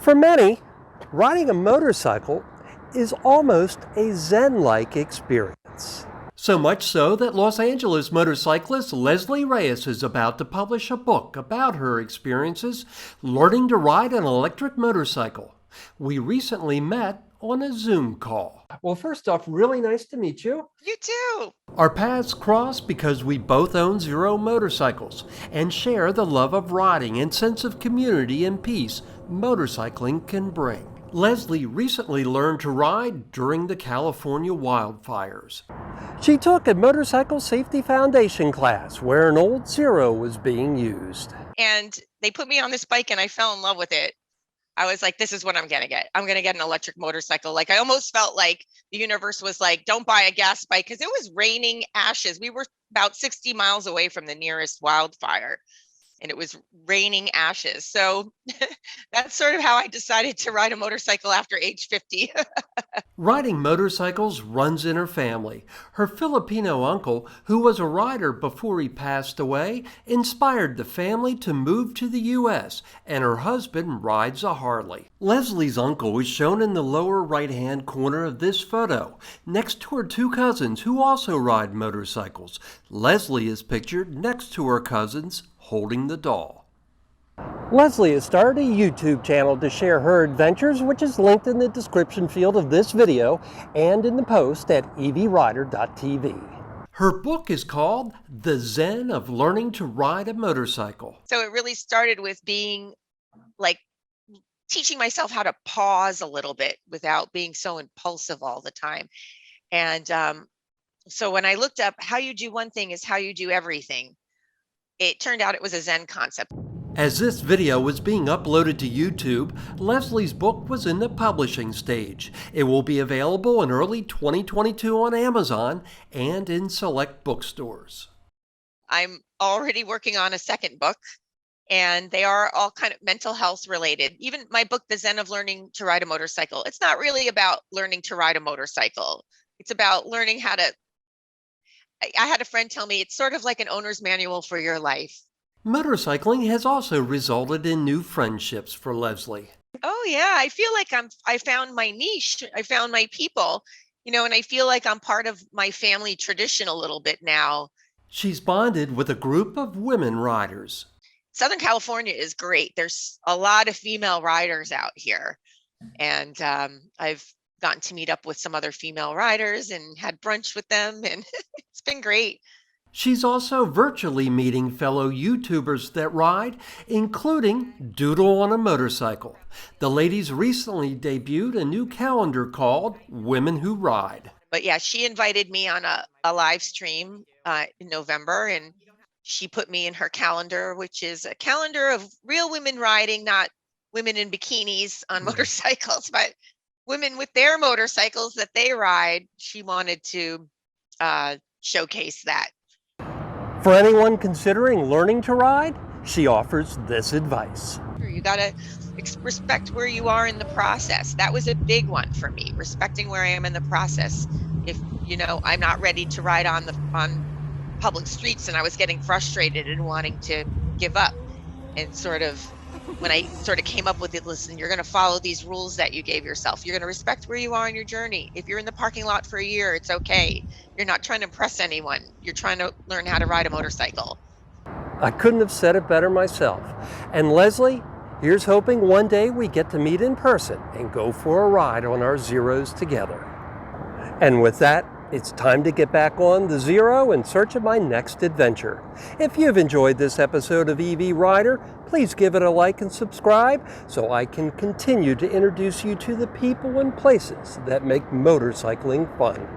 For many, riding a motorcycle is almost a Zen-like experience. So much so that Los Angeles motorcyclist Leslie Reyes is about to publish a book about her experiences learning to ride an electric motorcycle. We recently met on a Zoom call. Well, first off, really nice to meet you. You too. Our paths cross because we both own Zero motorcycles and share the love of riding and sense of community and peace motorcycling can bring. Leslie recently learned to ride during the California wildfires. She took a motorcycle safety foundation class where an old Zero was being used. And they put me on this bike and I fell in love with it. I was like, this is what I'm going to get. I'm going to get an electric motorcycle. Like, I almost felt like the universe was like, don't buy a gas bike, because it was raining ashes. We were about 60 miles away from the nearest wildfire, and it was raining ashes. So that's sort of how I decided to ride a motorcycle after age 50. Riding motorcycles runs in her family. Her Filipino uncle, who was a rider before he passed away, inspired the family to move to the U.S., and her husband rides a Harley. Leslie's uncle is shown in the lower right-hand corner of this photo, next to her two cousins who also ride motorcycles. Leslie is pictured next to her cousins holding the doll. Leslie has started a YouTube channel to share her adventures, which is linked in the description field of this video and in the post at evrider.tv. Her book is called The Zen of Learning to Ride a Motorcycle. So it really started with being like teaching myself how to pause a little bit without being so impulsive all the time. And so when I looked up how you do one thing is how you do everything, it turned out it was a Zen concept. As this video was being uploaded to YouTube, Leslie's book was in the publishing stage. It will be available in early 2022 on Amazon and in select bookstores. I'm already working on a second book, and they are all kind of mental health related. Even my book, The Zen of Learning to Ride a Motorcycle, it's not really about learning to ride a motorcycle. It's about learning how to, I had a friend tell me it's sort of like an owner's manual for your life. Motorcycling has also resulted in new friendships for Leslie. Oh yeah, I feel like I found my niche. I found my people, and I feel like I'm part of my family tradition a little bit now. She's bonded with a group of women riders. Southern California is great. There's a lot of female riders out here. And I've gotten to meet up with some other female riders and had brunch with them, and it's been great. She's also virtually meeting fellow YouTubers that ride, including Doodle on a Motorcycle. The ladies recently debuted a new calendar called Women Who Ride. But yeah, she invited me on a live stream in November, and she put me in her calendar, which is a calendar of real women riding, not women in bikinis on motorcycles, but women with their motorcycles that they ride. She wanted to showcase that. For anyone considering learning to ride, she offers this advice. You got to respect where you are in the process. That was a big one for me, respecting where I am in the process. If, I'm not ready to ride on public streets and I was getting frustrated and wanting to give up, and when I came up with it, listen, you're going to follow these rules that you gave yourself. You're going to respect where you are in your journey. If you're in the parking lot for a year, it's okay. You're not trying to impress anyone. You're trying to learn how to ride a motorcycle. I couldn't have said it better myself. And Leslie, here's hoping one day we get to meet in person and go for a ride on our Zeros together. And with that, it's time to get back on the Zero in search of my next adventure. If you've enjoyed this episode of EV Rider, please give it a like and subscribe so I can continue to introduce you to the people and places that make motorcycling fun.